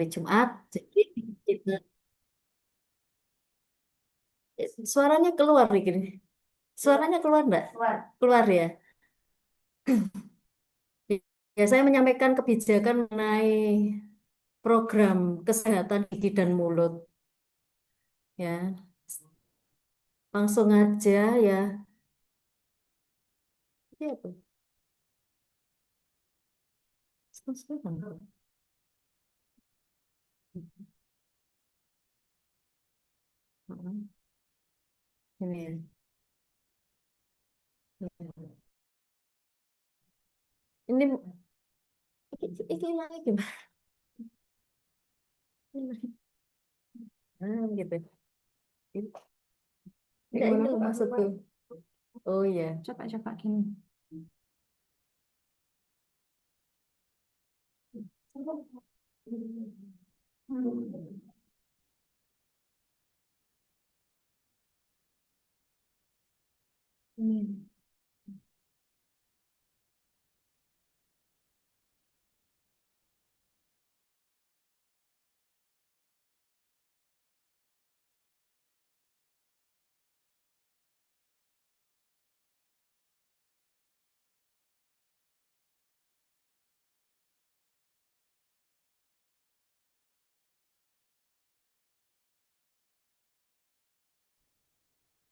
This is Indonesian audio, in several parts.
hari Jumat. Jadi kita, suaranya keluar nih gini. Suaranya keluar enggak? Keluar. Keluar ya. Ya, saya menyampaikan kebijakan mengenai program kesehatan gigi dan mulut. Ya, langsung aja ya. Iya tuh. Sekarang. Ini ya. Ini ini lagi gimana? Gitu. Enggak, ini loh maksudku. Oh iya. Coba-coba gini. Hmm. Ini.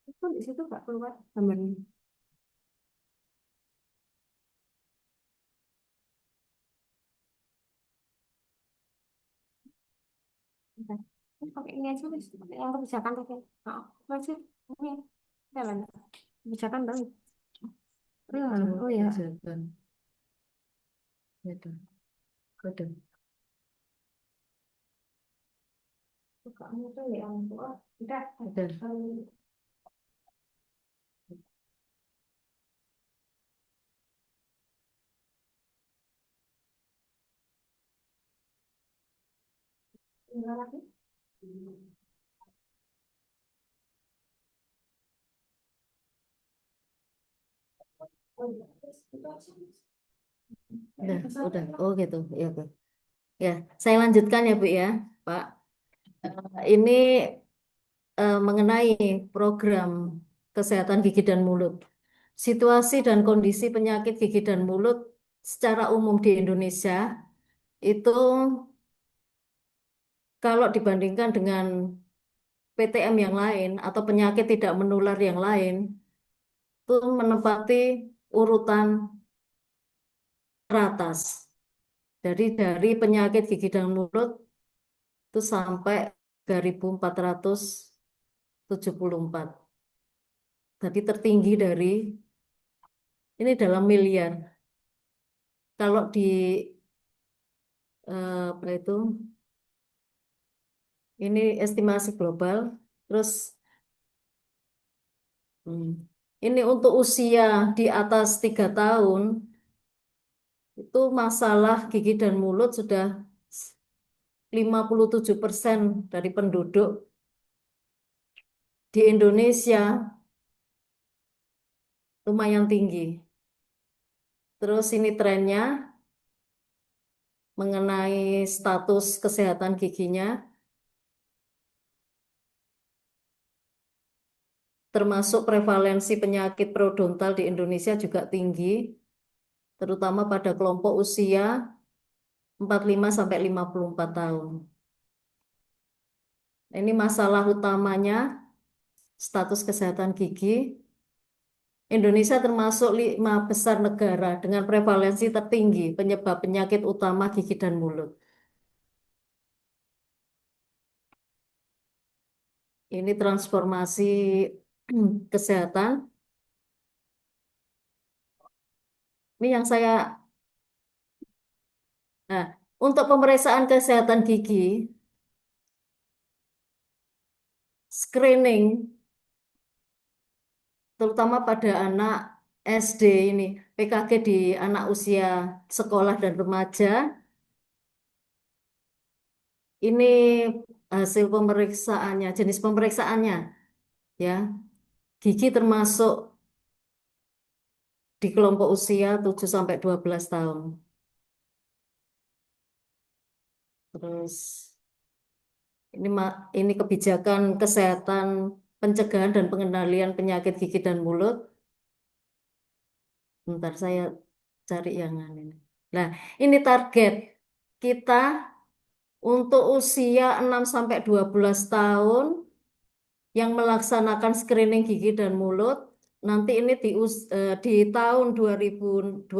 Itu di situ nggak keluar gambarnya. Bentar. Terus pakai ini aja mas, pakai yang kebijakan pakai. Oh, masih ini jalan. Kebijakan baru. Oh ya, Oh, oh ya. kebijakan. Gitu. Kode. Kamu tuh ya, oh, udah. Udah. Tinggal lagi. Oh, iya. Terus itu aja. Udah. Oh gitu. Ya, Bu. Ya, saya lanjutkan ya, Bu ya, Pak. Ini mengenai program kesehatan gigi dan mulut. Situasi dan kondisi penyakit gigi dan mulut secara umum di Indonesia itu kalau dibandingkan dengan PTM yang lain atau penyakit tidak menular yang lain, itu menempati urutan teratas. Dari penyakit gigi dan mulut itu sampai 3.474. Jadi tertinggi dari ini dalam miliar. Kalau di apa itu ini estimasi global. Terus hmm, ini untuk usia di atas 3 tahun itu masalah gigi dan mulut sudah 57% dari penduduk di Indonesia, lumayan tinggi. Terus ini trennya mengenai status kesehatan giginya, termasuk prevalensi penyakit periodontal di Indonesia juga tinggi, terutama pada kelompok usia 45 sampai 54 tahun. Ini masalah utamanya status kesehatan gigi. Indonesia termasuk 5 besar negara dengan prevalensi tertinggi penyebab penyakit utama gigi dan mulut. Ini transformasi kesehatan. Ini yang saya, nah, untuk pemeriksaan kesehatan gigi, screening, terutama pada anak SD ini, PKG di anak usia sekolah dan remaja, ini hasil pemeriksaannya, jenis pemeriksaannya, ya, gigi termasuk di kelompok usia 7 sampai 12 tahun. Terus ini kebijakan kesehatan pencegahan dan pengendalian penyakit gigi dan mulut. Bentar saya cari yang ini. Nah, ini target kita untuk usia 6 sampai 12 tahun yang melaksanakan screening gigi dan mulut. Nanti ini di tahun 2026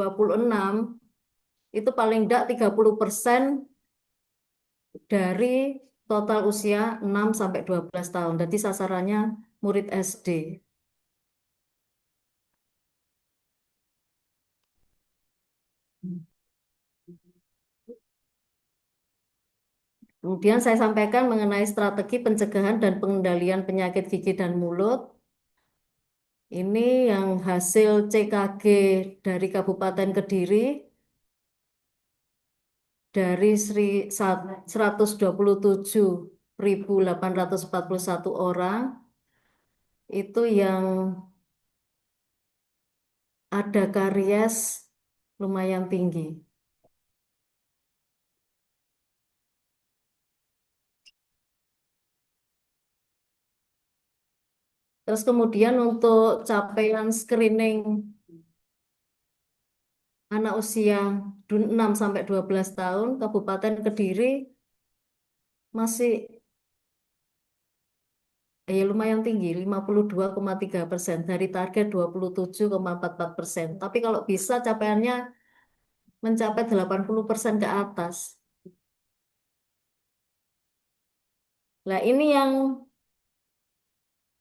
itu paling tidak 30% dari total usia 6 sampai 12 tahun. Jadi sasarannya murid SD. Kemudian saya sampaikan mengenai strategi pencegahan dan pengendalian penyakit gigi dan mulut. Ini yang hasil CKG dari Kabupaten Kediri dari 127.841 orang itu yang ada karies lumayan tinggi. Terus kemudian untuk capaian screening anak usia 6 sampai 12 tahun, Kabupaten Kediri masih lumayan tinggi, 52,3% dari target 27,44%. Tapi kalau bisa capaiannya mencapai 80% ke atas. Nah, ini yang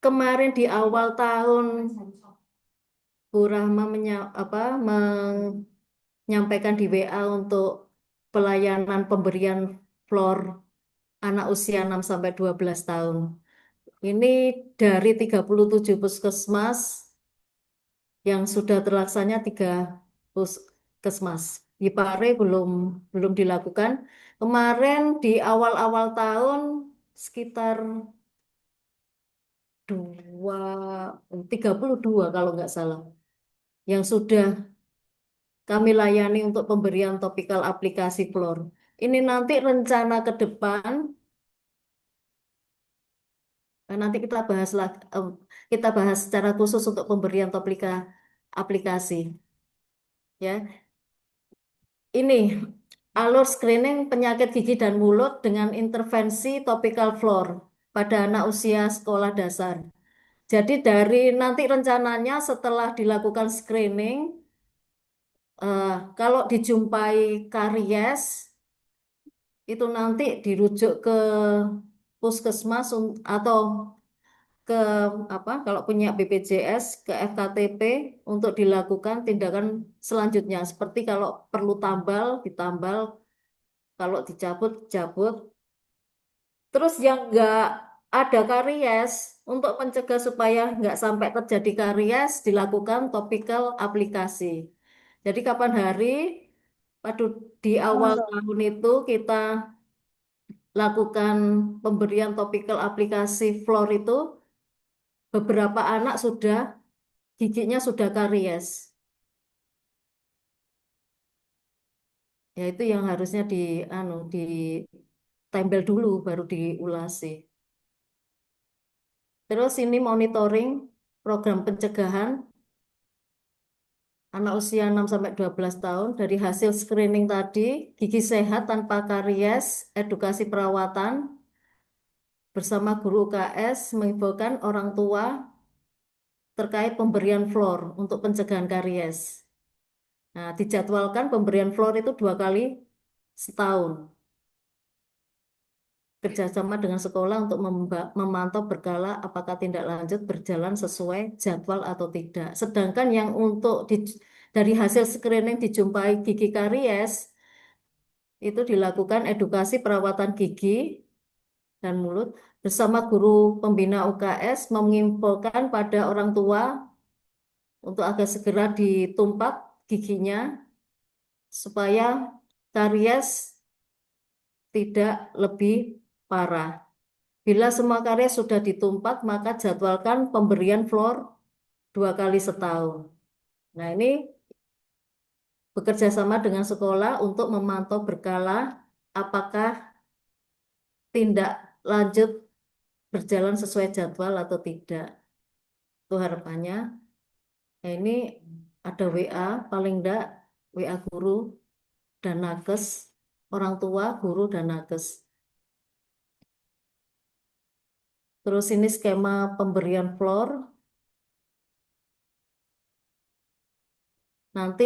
kemarin di awal tahun Bu Rahma menyampaikan di WA untuk pelayanan pemberian floor anak usia 6 sampai 12 tahun. Ini dari 37 puskesmas yang sudah terlaksana 3 puskesmas. Di Pare belum dilakukan. Kemarin di awal-awal tahun sekitar 32 kalau nggak salah yang sudah kami layani untuk pemberian topikal aplikasi Flor. Ini nanti rencana ke depan, nanti kita bahas secara khusus untuk pemberian topika aplikasi. Ya, ini alur screening penyakit gigi dan mulut dengan intervensi topical Flor pada anak usia sekolah dasar. Jadi dari nanti rencananya setelah dilakukan screening, kalau dijumpai karies itu nanti dirujuk ke puskesmas atau ke kalau punya BPJS ke FKTP untuk dilakukan tindakan selanjutnya seperti kalau perlu tambal ditambal, kalau dicabut cabut. Terus yang nggak ada karies untuk mencegah supaya nggak sampai terjadi karies dilakukan topical aplikasi. Jadi kapan hari di awal tahun itu kita lakukan pemberian topikal aplikasi Flor itu beberapa anak giginya sudah karies. Ya itu yang harusnya ditempel dulu baru diulasi. Terus ini monitoring program pencegahan anak usia 6 sampai 12 tahun dari hasil screening tadi, gigi sehat tanpa karies, edukasi perawatan bersama guru UKS menginfokan orang tua terkait pemberian fluor untuk pencegahan karies. Nah, dijadwalkan pemberian fluor itu 2 kali setahun. Kerjasama dengan sekolah untuk memantau berkala apakah tindak lanjut berjalan sesuai jadwal atau tidak. Sedangkan yang dari hasil screening dijumpai gigi karies, itu dilakukan edukasi perawatan gigi dan mulut bersama guru pembina UKS menginfokan pada orang tua untuk agar segera ditumpat giginya supaya karies tidak lebih parah. Bila semua karies sudah ditumpat, maka jadwalkan pemberian fluor 2 kali setahun. Nah, ini bekerja sama dengan sekolah untuk memantau berkala apakah tindak lanjut berjalan sesuai jadwal atau tidak. Itu harapannya. Nah, ini ada WA, paling enggak WA guru dan nakes, orang tua, guru dan nakes. Terus ini skema pemberian floor, nanti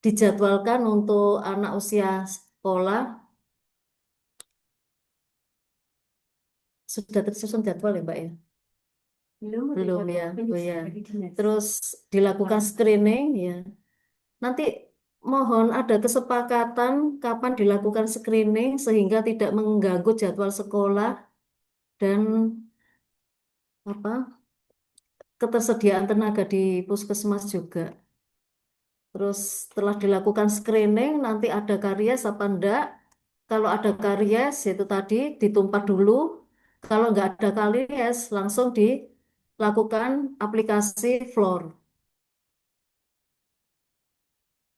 dijadwalkan untuk anak usia sekolah, sudah tersusun jadwal ya Mbak ya? Belum ya, oh ya. Terus dilakukan screening ya. Nanti mohon ada kesepakatan kapan dilakukan screening sehingga tidak mengganggu jadwal sekolah dan apa ketersediaan tenaga di puskesmas juga. Terus setelah dilakukan screening nanti ada karies apa enggak? Kalau ada karies itu tadi ditumpah dulu. Kalau nggak ada karies langsung dilakukan aplikasi floor.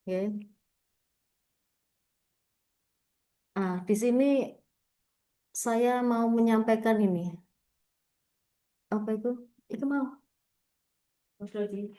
Ya. Ah, di sini saya mau menyampaikan ini. Apa itu? Itu mau. Mas Dodi.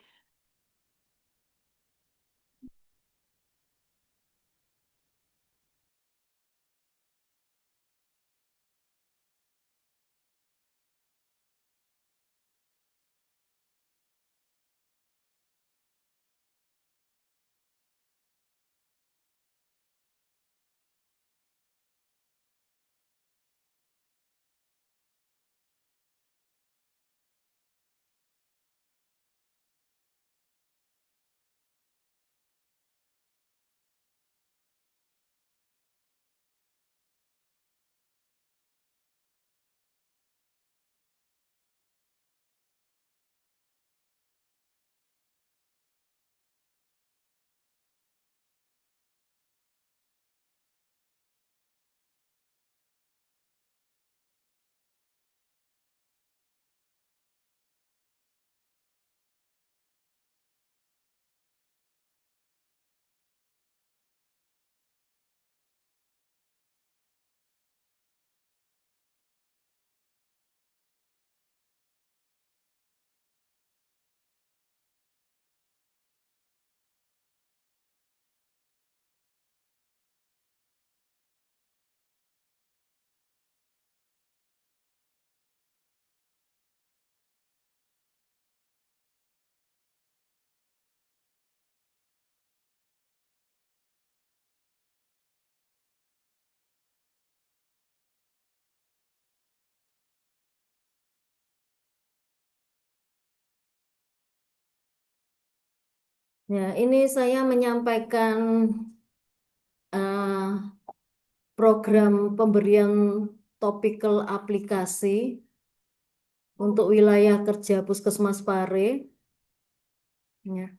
Ya, ini saya menyampaikan eh, program pemberian topikal aplikasi untuk wilayah kerja Puskesmas Pare. Ya.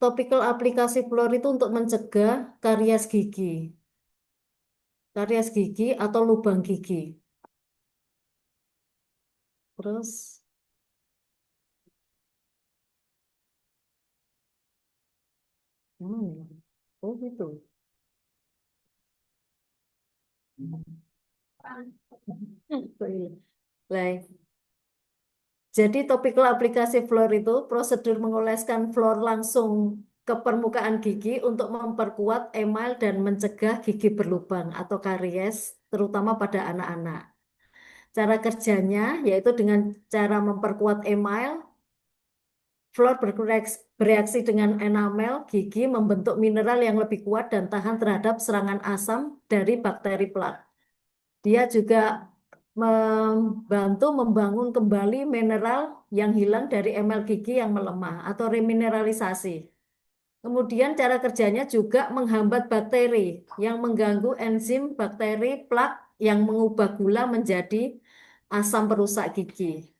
Topikal aplikasi fluor itu untuk mencegah karies gigi atau lubang gigi. Terus, hmm, oh gitu. Baik. Jadi topikal aplikasi fluor itu prosedur mengoleskan fluor langsung ke permukaan gigi untuk memperkuat email dan mencegah gigi berlubang atau karies, terutama pada anak-anak. Cara kerjanya yaitu dengan cara memperkuat email, fluor bereaksi dengan enamel gigi membentuk mineral yang lebih kuat dan tahan terhadap serangan asam dari bakteri plak. Dia juga membantu membangun kembali mineral yang hilang dari emel gigi yang melemah atau remineralisasi. Kemudian cara kerjanya juga menghambat bakteri yang mengganggu enzim bakteri plak yang mengubah gula menjadi asam perusak gigi.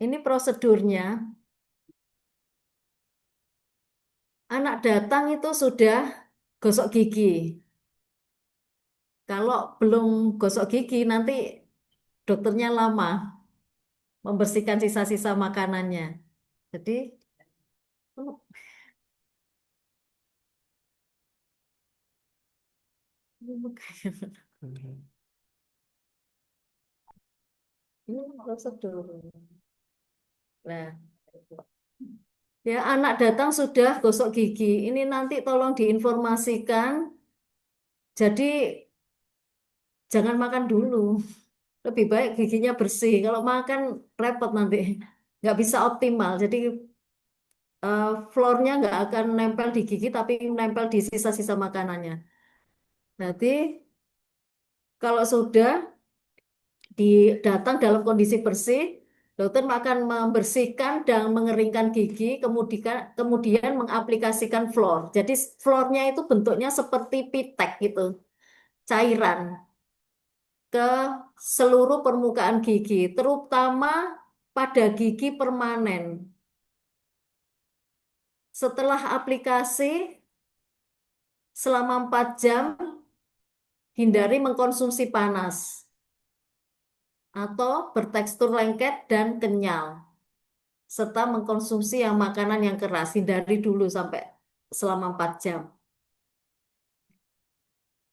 Ini prosedurnya. Anak datang itu sudah gosok gigi. Kalau belum gosok gigi nanti dokternya lama. membersihkan sisa-sisa makanannya. Jadi, oh, ini prosedur. Nah, ya anak datang sudah gosok gigi. Ini nanti tolong diinformasikan. Jadi jangan makan dulu. Lebih baik giginya bersih. Kalau makan repot nanti, nggak bisa optimal. Jadi floornya nggak akan nempel di gigi, tapi nempel di sisa-sisa makanannya. Nanti kalau sudah datang dalam kondisi bersih, dokter akan membersihkan dan mengeringkan gigi, kemudian mengaplikasikan fluor. Jadi fluornya itu bentuknya seperti pitek gitu, cairan ke seluruh permukaan gigi, terutama pada gigi permanen. Setelah aplikasi selama 4 jam, hindari mengkonsumsi panas atau bertekstur lengket dan kenyal, serta mengkonsumsi yang makanan yang keras. Hindari dulu sampai selama 4 jam.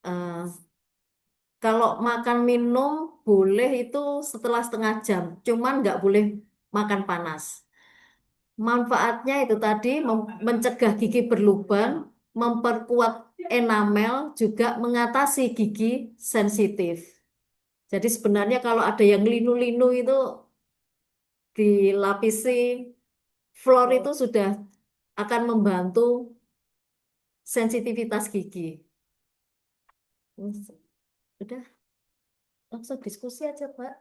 Eh, Kalau makan minum boleh itu setelah setengah jam, cuman nggak boleh makan panas. Manfaatnya itu tadi mencegah gigi berlubang, memperkuat enamel, juga mengatasi gigi sensitif. Jadi sebenarnya kalau ada yang linu-linu itu dilapisi fluor itu sudah akan membantu sensitivitas gigi. Udah langsung diskusi aja, Pak.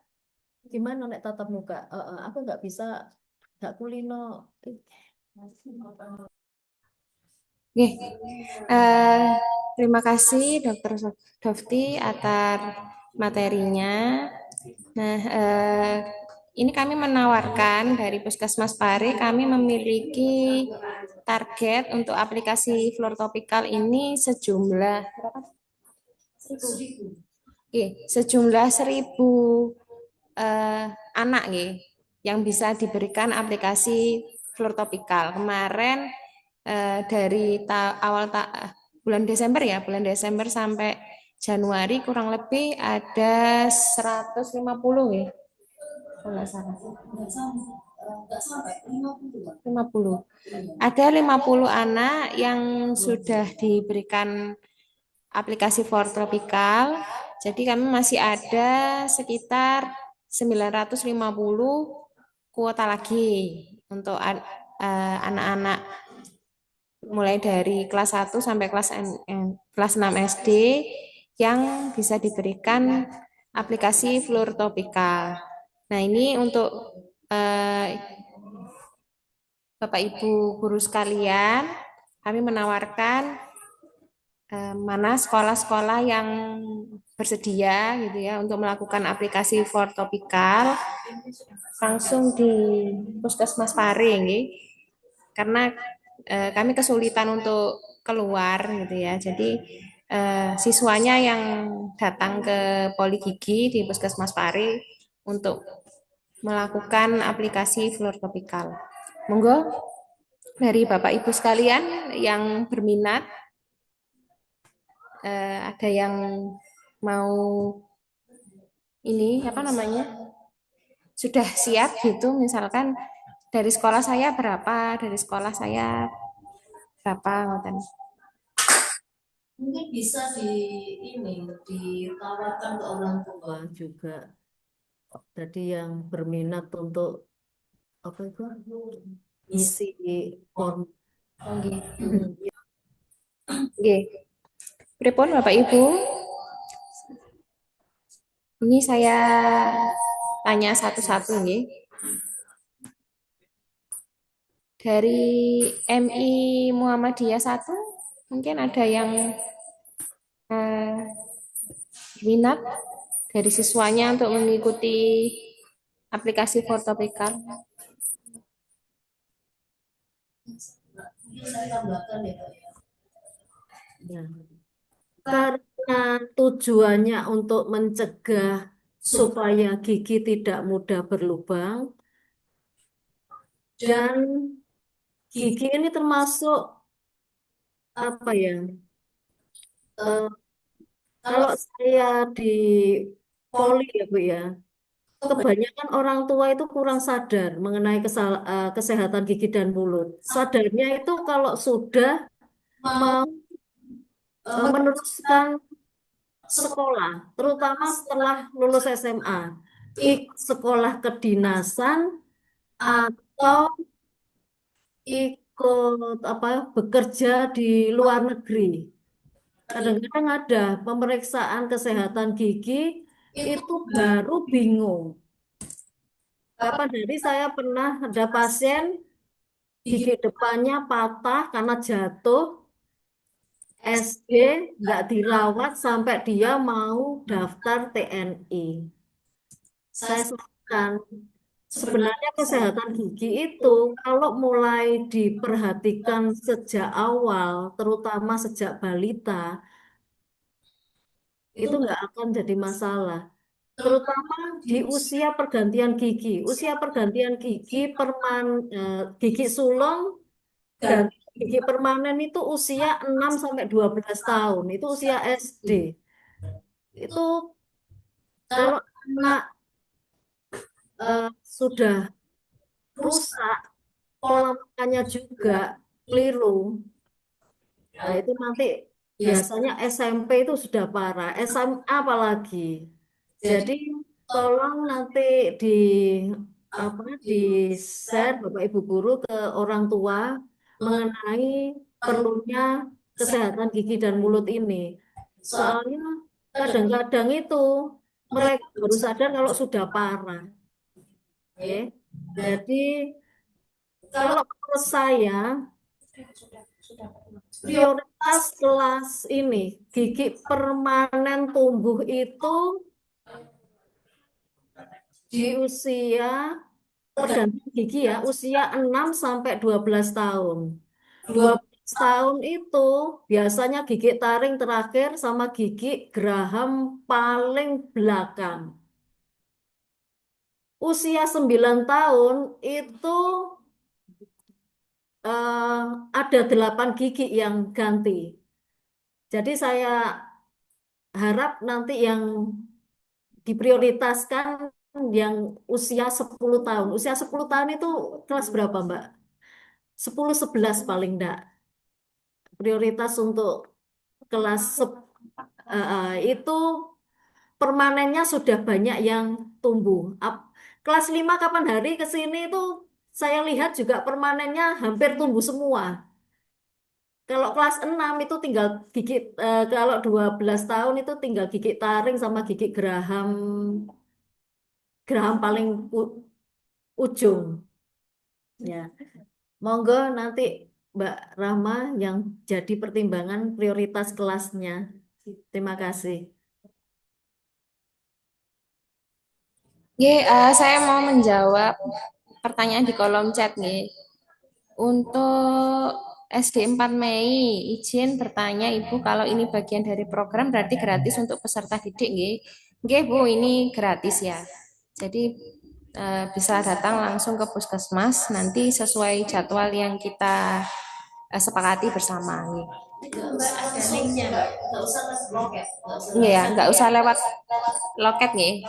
Gimana nek tatap muka? Aku nggak bisa, nggak kulino. Ih. Oke, eh, terima kasih Dokter Dofti atas materinya. Nah, ini kami menawarkan dari Puskesmas Pare, kami memiliki target untuk aplikasi fluor topikal ini sejumlah berapa? 1.000. Oke, sejumlah 1.000 eh, anak nih yang bisa diberikan aplikasi fluor topikal. Kemarin dari bulan Desember ya, bulan Desember sampai Januari kurang lebih ada 150 ya. Kalau nggak salah. 50. Ada 50 anak yang sudah diberikan aplikasi For Tropical. Jadi kami masih ada sekitar 950 kuota lagi untuk anak-anak mulai dari kelas 1 sampai kelas 6 SD yang bisa diberikan aplikasi Fluor Topikal. Nah, ini untuk eh, Bapak Ibu guru sekalian, kami menawarkan mana sekolah-sekolah yang bersedia gitu ya untuk melakukan aplikasi for topikal langsung di Puskesmas Pare nggih. Karena kami kesulitan untuk keluar gitu ya. Jadi siswanya yang datang ke Poli Gigi di Puskesmas Pare untuk melakukan aplikasi fluor topikal. Monggo dari Bapak Ibu sekalian yang berminat, ada yang mau ini apa namanya sudah siap gitu, misalkan dari sekolah saya berapa, dari sekolah saya berapa, ngoten. Mungkin bisa ini ditawarkan ke orang tua juga. Jadi yang berminat untuk apa itu isi form. Oh, nggih. Nggih. Pripun Bapak Ibu? Ini saya tanya satu-satu nih. Dari MI Muhammadiyah 1, mungkin ada yang eh, minat dari siswanya untuk mengikuti aplikasi Fortopikal. Saya tambahkan ya, Pak. Ya. Karena tujuannya untuk mencegah supaya gigi tidak mudah berlubang, Dan gigi ini termasuk apa ya? eh, Kalau saya di poli ya Bu ya, kebanyakan orang tua itu kurang sadar mengenai kesehatan gigi dan mulut. Sadarnya itu kalau sudah mau meneruskan sekolah, terutama setelah lulus SMA, ikut sekolah kedinasan atau ikut apa bekerja di luar negeri. Kadang-kadang ada pemeriksaan kesehatan gigi itu baru bingung. Kapan hari saya pernah ada pasien gigi depannya patah karena jatuh SD, nggak dirawat sampai dia mau daftar TNI. Saya sarankan sebenarnya kesehatan gigi itu kalau mulai diperhatikan sejak awal, terutama sejak balita, itu nggak akan jadi masalah. Terutama di usia pergantian gigi. Usia pergantian gigi gigi sulung dan gigi permanen itu usia 6 sampai 12 tahun. Itu usia SD. Itu kalau anak sudah rusak, pola makannya juga keliru. Nah, itu nanti biasanya SMP itu sudah parah, SMA apalagi. Jadi tolong nanti di di share Bapak Ibu guru ke orang tua mengenai perlunya kesehatan gigi dan mulut ini. Soalnya kadang-kadang itu mereka baru sadar kalau sudah parah, ya. Jadi kalau menurut saya prioritas kelas ini gigi permanen tumbuh itu di usia pergantian gigi ya, usia 6 sampai 12 tahun. 12 tahun itu biasanya gigi taring terakhir sama gigi geraham paling belakang. Usia 9 tahun itu eh, ada 8 gigi yang ganti. Jadi saya harap nanti yang diprioritaskan yang usia 10 tahun. Usia 10 tahun itu kelas berapa, Mbak? 10-11 paling enggak. Prioritas untuk itu permanennya sudah banyak yang tumbuh. Kelas 5 kapan hari ke sini itu saya lihat juga permanennya hampir tumbuh semua. Kalau kelas 6 itu tinggal kalau 12 tahun itu tinggal gigi taring sama gigi geraham geraham paling ujung. Ya, monggo nanti Mbak Rahma yang jadi pertimbangan prioritas kelasnya. Terima kasih. Saya mau menjawab pertanyaan di kolom chat nih. Untuk SD 4 Mei, izin bertanya Ibu kalau ini bagian dari program berarti gratis untuk peserta didik nggih. Nggih Bu, ini gratis ya. Jadi bisa datang langsung ke puskesmas nanti sesuai jadwal yang kita sepakati bersama nih. Mbak ada linknya Mbak, nggak usah loket, nggak ya, nggak usah lewat loket nih,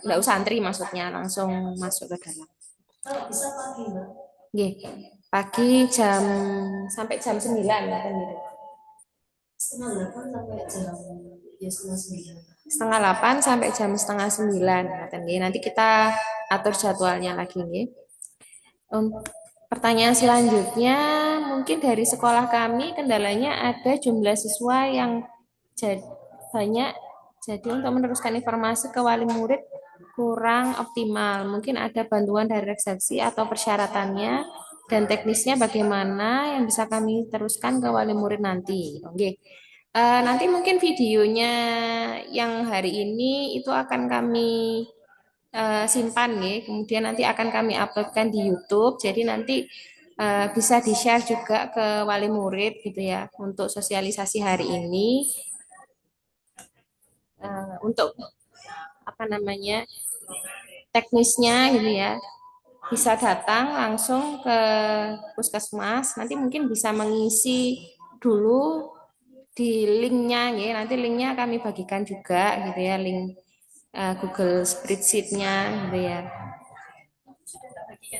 nggak usah antri maksudnya langsung masuk ke dalam. Kalau bisa pagi Mbak. Nggih, pagi sampai jam 9 kan gitu. Setengah 8 sampai jam ya setengah 9. Setengah 8 sampai jam setengah 9 kan nggih. Nanti kita atur jadwalnya lagi nggih. Pertanyaan selanjutnya, mungkin dari sekolah kami kendalanya ada jumlah siswa yang banyak, jadi untuk meneruskan informasi ke wali murid kurang optimal. Mungkin ada bantuan dari resepsi atau persyaratannya dan teknisnya bagaimana yang bisa kami teruskan ke wali murid nanti. Oke. Nanti mungkin videonya yang hari ini itu akan kami simpan nih, kemudian nanti akan kami uploadkan di YouTube. Jadi nanti bisa di-share juga ke wali murid gitu ya untuk sosialisasi hari ini untuk apa namanya teknisnya gitu ya. bisa datang langsung ke puskesmas. Nanti mungkin bisa mengisi dulu di linknya, ya. Nanti linknya kami bagikan juga, gitu ya, link Google Spreadsheet-nya, gitu ya.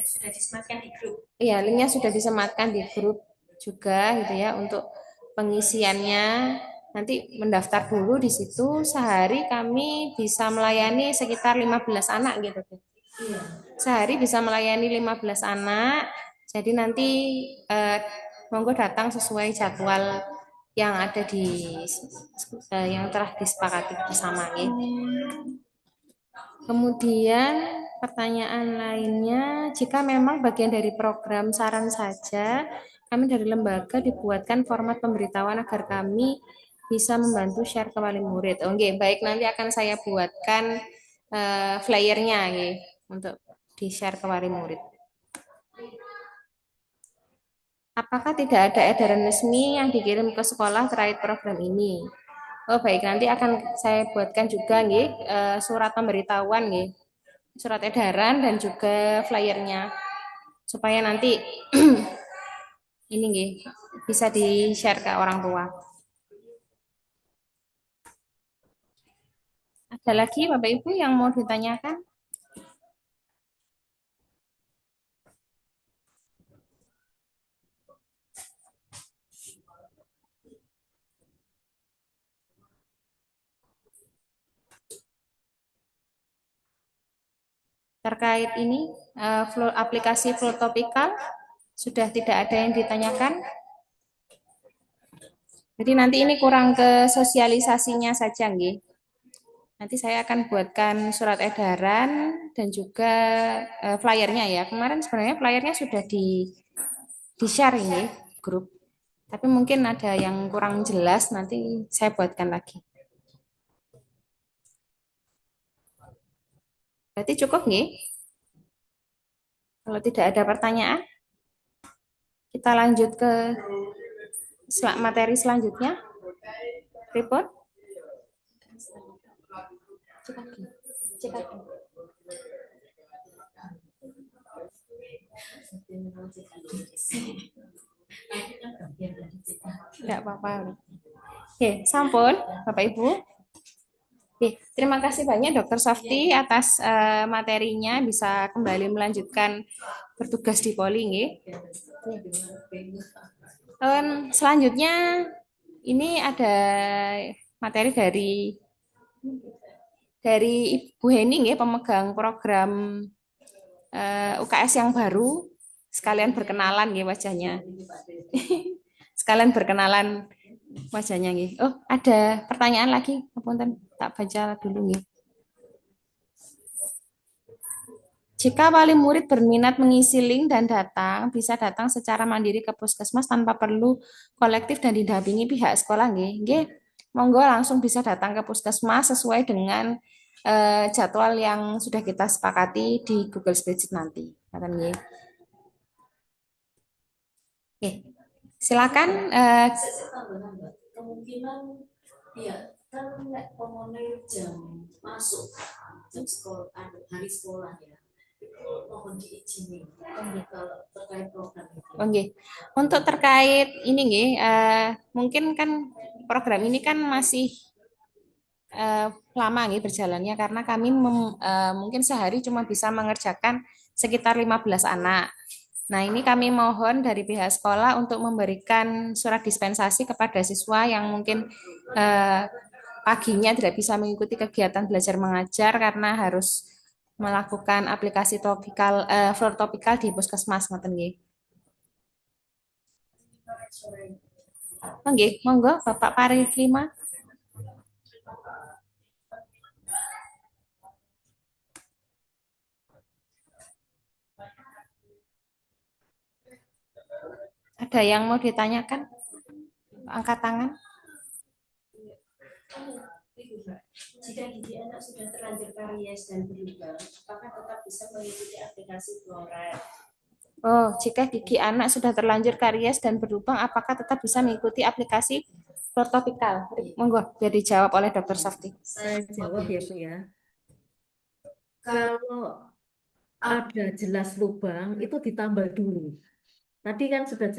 Sudah disematkan di grup. Iya, linknya sudah disematkan di grup juga, gitu ya, untuk pengisiannya. Nanti mendaftar dulu di situ. Sehari kami bisa melayani sekitar 15 anak gitu. Sehari bisa melayani 15 anak. Jadi nanti eh, monggo datang sesuai jadwal yang ada yang telah disepakati bersama, ya. Kemudian pertanyaan lainnya, jika memang bagian dari program saran saja, kami dari lembaga dibuatkan format pemberitahuan agar kami bisa membantu share ke wali murid. Oke, baik, nanti akan saya buatkan flyernya, ya, untuk di-share ke wali murid. Apakah tidak ada edaran resmi yang dikirim ke sekolah terkait program ini? Oh baik, nanti akan saya buatkan juga nih surat pemberitahuan nih, surat edaran dan juga flyernya supaya nanti ini nih bisa di-share ke orang tua. Ada lagi Bapak Ibu yang mau ditanyakan? Terkait ini aplikasi Flow Topical sudah tidak ada yang ditanyakan. Jadi nanti ini kurang ke sosialisasinya saja, nggih. Nanti saya akan buatkan surat edaran dan juga flyernya, ya. Kemarin sebenarnya flyernya sudah di-share ini grup. Tapi mungkin ada yang kurang jelas, nanti saya buatkan lagi. Berarti cukup nih? Kalau tidak ada pertanyaan, kita lanjut ke materi selanjutnya. Report. Cek lagi. Cek lagi. Tidak apa-apa. Oke, sampun, Bapak Ibu. Oke, terima kasih banyak Dokter Softy atas materinya, bisa kembali melanjutkan bertugas di Poli, nggih. Selanjutnya ini ada materi dari Ibu Hening, ya, pemegang program UKS yang baru. Sekalian berkenalan, ya, wajahnya. Sekalian berkenalan wajahnya, nggih. Oh, ada pertanyaan lagi, Punten, tak baca dulu, nggih. Jika wali murid berminat mengisi link dan datang, bisa datang secara mandiri ke puskesmas tanpa perlu kolektif dan didampingi pihak sekolah, nggih. Nggih, monggo langsung bisa datang ke puskesmas sesuai dengan jadwal yang sudah kita sepakati di Google Spreadsheet nanti. Ngaten nggih. Oke, silakan. Kemungkinan ya kan pemenuhi jam masuk jam sekolah hari sekolah, ya, mohon diizinin kalau terkait program itu. Oke, untuk terkait ini nggih, mungkin kan program ini kan masih lama nih berjalannya karena kami mungkin sehari cuma bisa mengerjakan sekitar 15 anak. Nah, ini kami mohon dari pihak sekolah untuk memberikan surat dispensasi kepada siswa yang mungkin eh, paginya tidak bisa mengikuti kegiatan belajar mengajar karena harus melakukan aplikasi topikal, floor topikal di puskesmas, ngoten nggih. Nggih, monggo Bapak Pariklima. Ada yang mau ditanyakan? Angkat tangan. Jika gigi anak sudah terlanjur karies dan berlubang, apakah tetap bisa mengikuti aplikasi Floride? Oh, jika gigi anak sudah terlanjur karies dan berlubang, apakah tetap bisa mengikuti aplikasi Floor Topical? Monggo, biar dijawab oleh Dokter Safti. Saya jawab ya Bu ya. Kalau ada jelas lubang itu ditambal dulu. Tadi kan sudah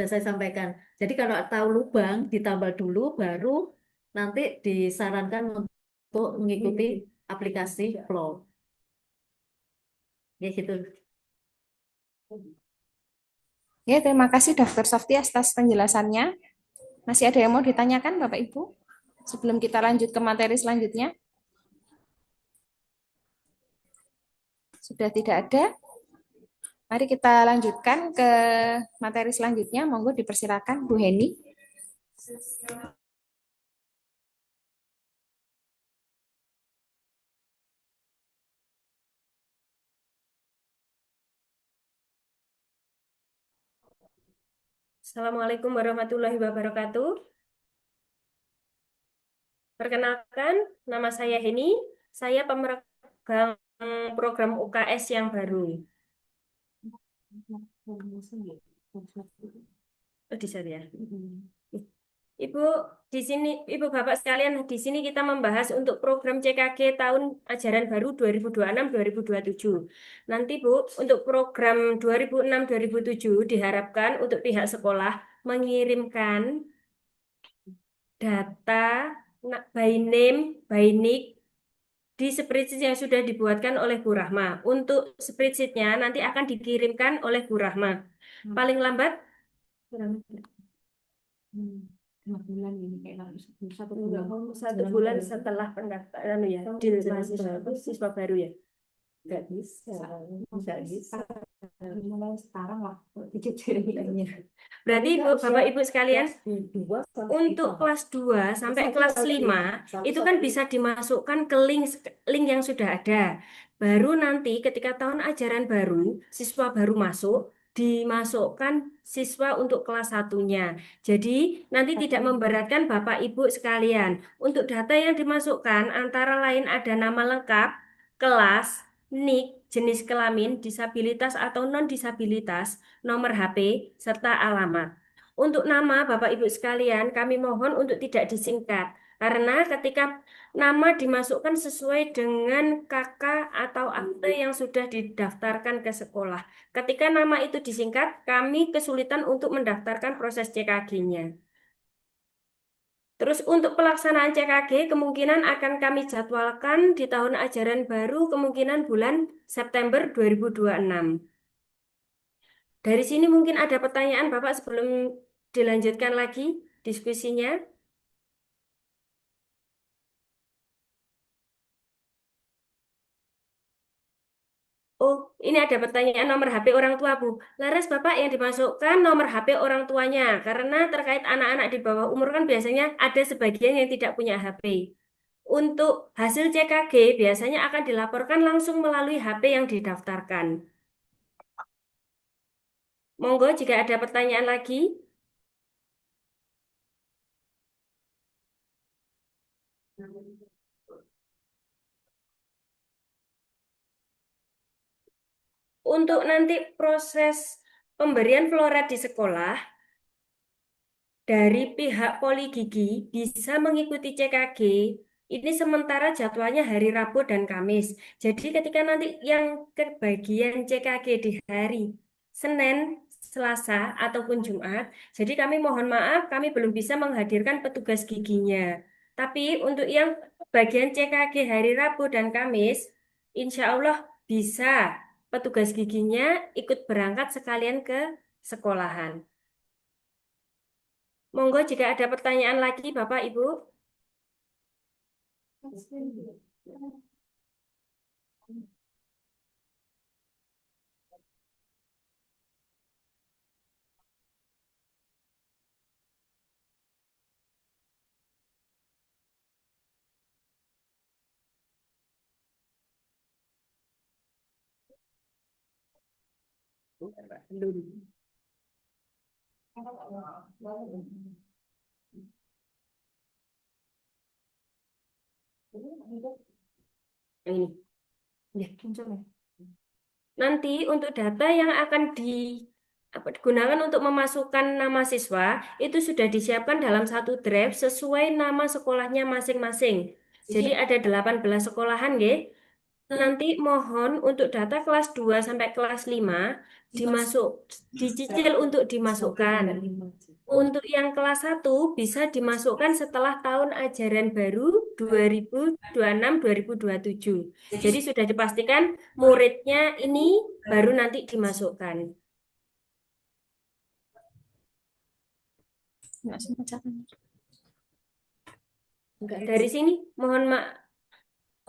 saya sampaikan. Jadi kalau tahu lubang ditambal dulu, baru nanti disarankan untuk mengikuti aplikasi Flow. Ya gitu. Ya, terima kasih Dr. Softy atas penjelasannya. Masih ada yang mau ditanyakan Bapak Ibu? Sebelum kita lanjut ke materi selanjutnya. Sudah tidak ada? Mari kita lanjutkan ke materi selanjutnya. Monggo dipersilakan Bu Heni. Assalamualaikum warahmatullahi wabarakatuh. Perkenalkan, nama saya Heni. Saya pemegang program UKS yang baru. Oh, di sana ya. Ibu, di sini, Ibu Bapak sekalian, di sini kita membahas untuk program CKG tahun ajaran baru 2026-2027. Nanti Bu, untuk program 2006-2007 diharapkan untuk pihak sekolah mengirimkan data by name, by nick di spreadsheet yang sudah dibuatkan oleh Bu Rahma. Untuk spreadsheetnya nanti akan dikirimkan oleh Bu Rahma. Paling lambat 5 bulan ini kayak satu bulan setelah pendaftaran ya di siswa baru ya. nggak bisa, nggak bisa. Mulai sekarang lah. Berarti Bapak Ibu sekalian, untuk kelas 2 sampai kelas 5 itu kan bisa dimasukkan ke link yang sudah ada. Baru nanti ketika tahun ajaran baru, siswa baru masuk, dimasukkan siswa untuk kelas satunya. Jadi nanti tidak memberatkan Bapak Ibu sekalian. Untuk data yang dimasukkan antara lain ada nama lengkap, kelas, NIK, jenis kelamin, disabilitas atau non-disabilitas, nomor HP, serta alamat. Untuk nama Bapak Ibu sekalian, kami mohon untuk tidak disingkat. Karena ketika nama dimasukkan sesuai dengan KK atau akte yang sudah didaftarkan ke sekolah. Ketika nama itu disingkat, kami kesulitan untuk mendaftarkan proses CKG-nya. Terus untuk pelaksanaan CKG kemungkinan akan kami jadwalkan di tahun ajaran baru kemungkinan bulan September 2026. Dari sini mungkin ada pertanyaan Bapak sebelum dilanjutkan lagi diskusinya. Oh, ini ada pertanyaan nomor HP orang tua, Bu. Laras Bapak yang dimasukkan nomor HP orang tuanya, karena terkait anak-anak di bawah umur kan biasanya ada sebagian yang tidak punya HP. Untuk hasil CKG biasanya akan dilaporkan langsung melalui HP yang didaftarkan. Monggo jika ada pertanyaan lagi. Untuk nanti proses pemberian fluoride di sekolah, dari pihak Poli Gigi bisa mengikuti CKG. Ini sementara jadwalnya hari Rabu dan Kamis. Jadi ketika nanti yang kebagian CKG di hari Senin, Selasa, ataupun Jumat, jadi kami mohon maaf, kami belum bisa menghadirkan petugas giginya. Tapi untuk yang bagian CKG hari Rabu dan Kamis, insya Allah bisa petugas giginya ikut berangkat sekalian ke sekolahan. Monggo jika ada pertanyaan lagi Bapak Ibu. Belum. Yang ini. Ya, muncul ya. Nanti untuk data yang akan digunakan untuk memasukkan nama siswa itu sudah disiapkan dalam satu drive sesuai nama sekolahnya masing-masing. Jadi ada 18 sekolahan, nggih. nanti mohon untuk data kelas 2 sampai kelas 5 dicicil untuk dimasukkan. Untuk yang kelas 1 bisa dimasukkan setelah tahun ajaran baru 2026-2027. Jadi sudah dipastikan muridnya ini baru nanti dimasukkan. Nggak semua caranya. Enggak, dari sini mohon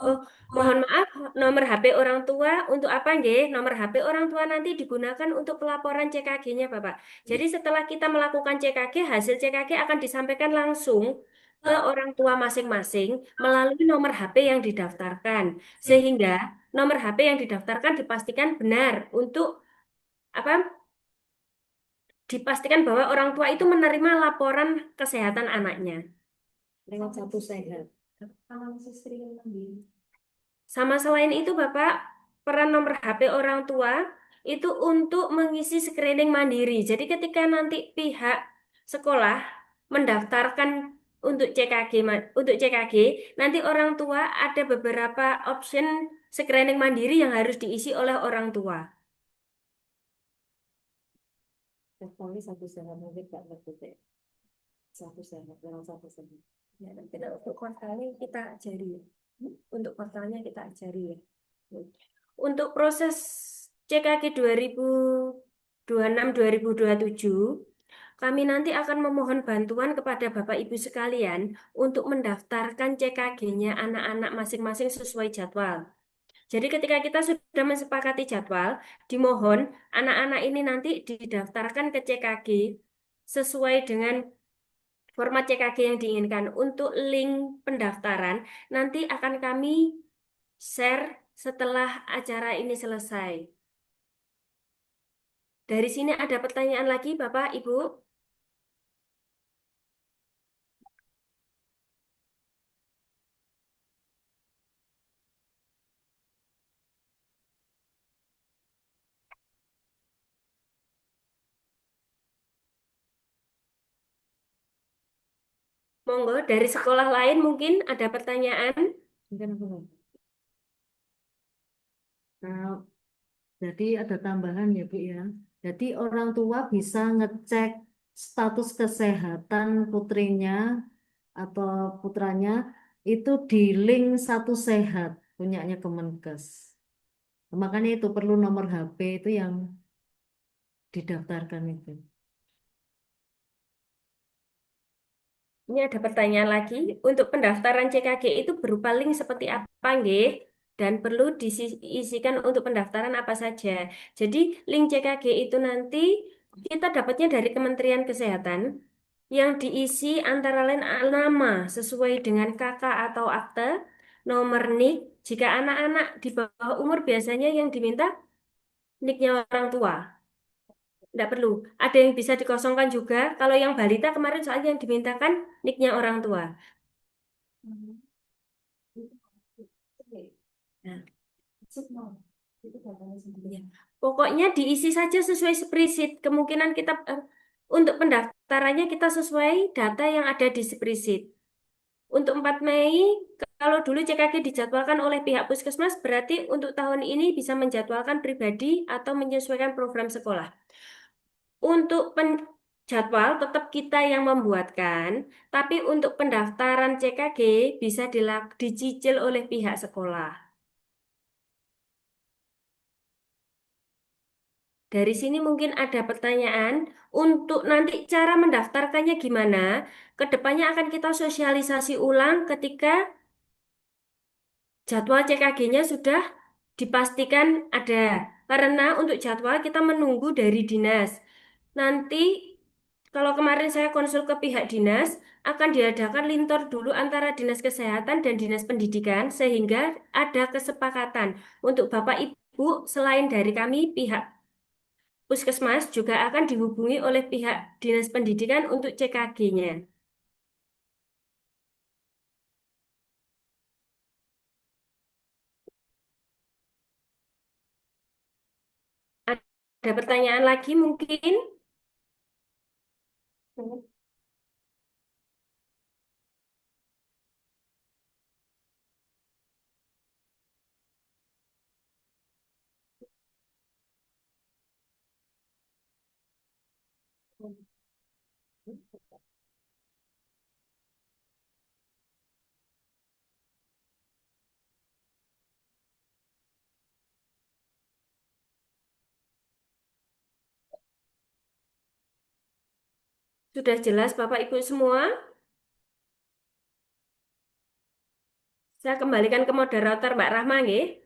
Oh, mohon maaf, nomor HP orang tua untuk apa nggih? Nomor HP orang tua nanti digunakan untuk pelaporan CKG-nya, Bapak. Jadi setelah kita melakukan CKG, hasil CKG akan disampaikan langsung ke orang tua masing-masing melalui nomor HP yang didaftarkan. Sehingga nomor HP yang didaftarkan dipastikan benar untuk apa? Dipastikan bahwa orang tua itu menerima laporan kesehatan anaknya. Lewat satu sehat. Sama selain itu, Bapak, peran nomor HP orang tua itu untuk mengisi screening mandiri. Jadi ketika nanti pihak sekolah mendaftarkan untuk CKG, nanti orang tua ada beberapa option screening mandiri yang harus diisi oleh orang tua. Kecuali satu sehat mungkin Pak Lekute. Satu sehat, memang satu sehat. Ya, nanti untuk kuartalnya kita ajari ya. Untuk kuartalnya kita ajari ya. Untuk proses CKG 2026-2027, kami nanti akan memohon bantuan kepada Bapak Ibu sekalian untuk mendaftarkan CKG-nya anak-anak masing-masing sesuai jadwal. Jadi ketika kita sudah mensepakati jadwal, dimohon anak-anak ini nanti didaftarkan ke CKG sesuai dengan format CKG yang diinginkan. Untuk link pendaftaran nanti akan kami share setelah acara ini selesai. Dari sini ada pertanyaan lagi, Bapak, Ibu? Monggo, dari sekolah lain mungkin ada pertanyaan. Mungkin aku nggak. Nah, jadi ada tambahan ya Bu ya. Jadi orang tua bisa ngecek status kesehatan putrinya atau putranya itu di link Satu Sehat punyanya Kemenkes. Makanya itu perlu nomor HP itu yang didaftarkan itu. Ini ada pertanyaan lagi. Untuk pendaftaran CKG itu berupa link seperti apa, nggih? Dan perlu diisikan untuk pendaftaran apa saja. Jadi, link CKG itu nanti kita dapatnya dari Kementerian Kesehatan yang diisi antara lain nama sesuai dengan kakak atau akte, nomor NIK. Jika anak-anak di bawah umur biasanya yang diminta NIK-nya orang tua. Tidak perlu. Ada yang bisa dikosongkan juga. Kalau yang balita kemarin soalnya yang dimintakan NIK-nya orang tua. Nah, ya. Pokoknya diisi saja sesuai spreadsheet. Kemungkinan kita untuk pendaftarannya kita sesuai data yang ada di spreadsheet. Untuk 4 Mei, kalau dulu CKG dijadwalkan oleh pihak puskesmas, berarti untuk tahun ini bisa menjadwalkan pribadi atau menyesuaikan program sekolah. Untuk jadwal tetap kita yang membuatkan, tapi untuk pendaftaran CKG bisa dicicil oleh pihak sekolah. Dari sini mungkin ada pertanyaan, untuk nanti cara mendaftarkannya gimana? Kedepannya akan kita sosialisasi ulang ketika jadwal CKG-nya sudah dipastikan ada. Karena untuk jadwal kita menunggu dari dinas. Nanti kalau kemarin saya konsul ke pihak dinas, akan diadakan lintor dulu antara Dinas Kesehatan dan Dinas Pendidikan sehingga ada kesepakatan untuk Bapak Ibu selain dari kami pihak Puskesmas juga akan dihubungi oleh pihak Dinas Pendidikan untuk CKG-nya. Ada pertanyaan lagi mungkin? Sudah jelas Bapak Ibu semua? Saya kembalikan ke moderator Mbak Rahma, nggih.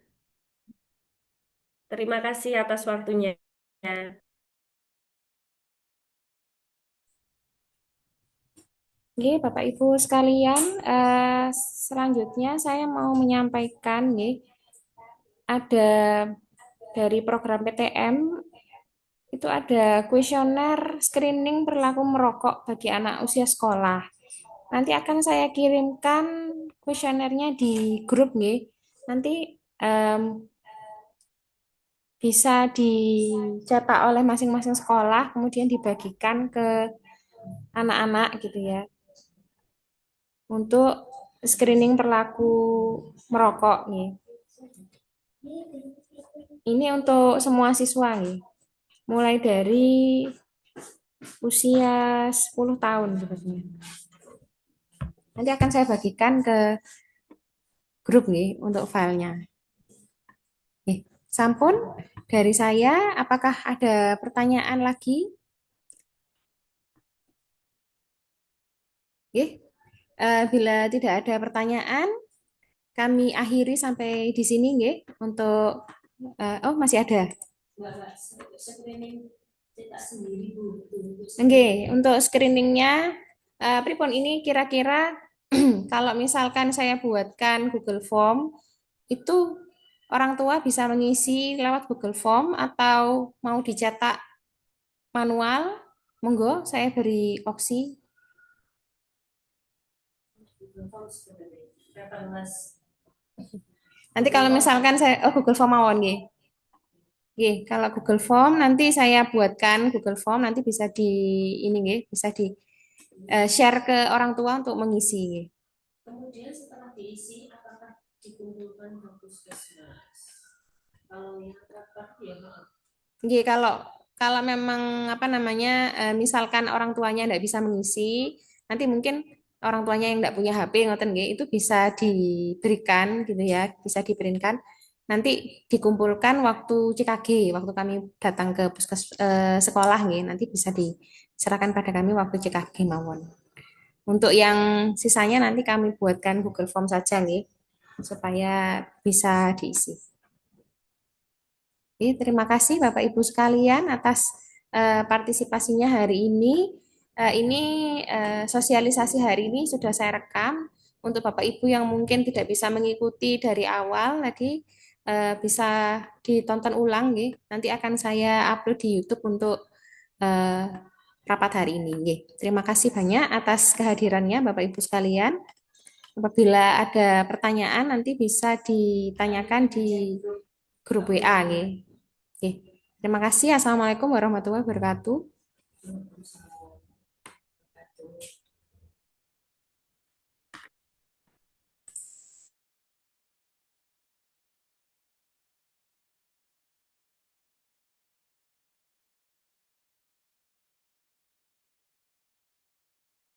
Terima kasih atas waktunya. Nggih, Bapak Ibu sekalian, selanjutnya saya mau menyampaikan nggih, ada dari program PTM itu ada kuesioner screening perilaku merokok bagi anak usia sekolah. Nanti akan saya kirimkan kuesionernya di grup nggih. Nanti em, bisa dicetak oleh masing-masing sekolah, kemudian dibagikan ke anak-anak gitu ya, untuk screening perilaku merokok nih. Ini untuk semua siswa nih, mulai dari usia 10 tahun sebenarnya. Nanti akan saya bagikan ke grup nih untuk filenya. Nih, sampun dari saya, apakah ada pertanyaan lagi? Oke, bila tidak ada pertanyaan, kami akhiri sampai di sini nggih untuk oh masih ada. Nggih, untuk screeningnya pripun ini kira-kira kalau misalkan saya buatkan Google Form itu orang tua bisa mengisi lewat Google Form atau mau dicetak manual, monggo saya beri opsi. Nanti kalau misalkan saya Google Form mawon nggih. Nggih, kalau Google Form nanti saya buatkan Google Form nanti bisa di ini nggih, bisa di share ke orang tua untuk mengisi nggih. Kemudian setelah diisi apakah dikumpulkan ke puskesmas? Kalau yang terpaksa ya, Nggih, kalau memang apa namanya misalkan orang tuanya tidak bisa mengisi, nanti mungkin orang tuanya yang tidak punya HP ngoten nggih, itu bisa diberikan gitu ya, bisa diberikan nanti dikumpulkan waktu CKG, waktu kami datang ke sekolah nggih, nanti bisa diserahkan pada kami waktu CKG mawon. Untuk yang sisanya nanti kami buatkan Google Form saja nggih, supaya bisa diisi. Oke, terima kasih Bapak Ibu sekalian atas partisipasinya hari ini. Ini sosialisasi hari ini sudah saya rekam untuk Bapak Ibu yang mungkin tidak bisa mengikuti dari awal lagi bisa ditonton ulang, nggih. Nanti akan saya upload di YouTube untuk eh, rapat hari ini, nggih. Terima kasih banyak atas kehadirannya Bapak Ibu sekalian. Apabila ada pertanyaan nanti bisa ditanyakan di grup WA, nggih. Oke. Terima kasih. Assalamualaikum warahmatullahi wabarakatuh.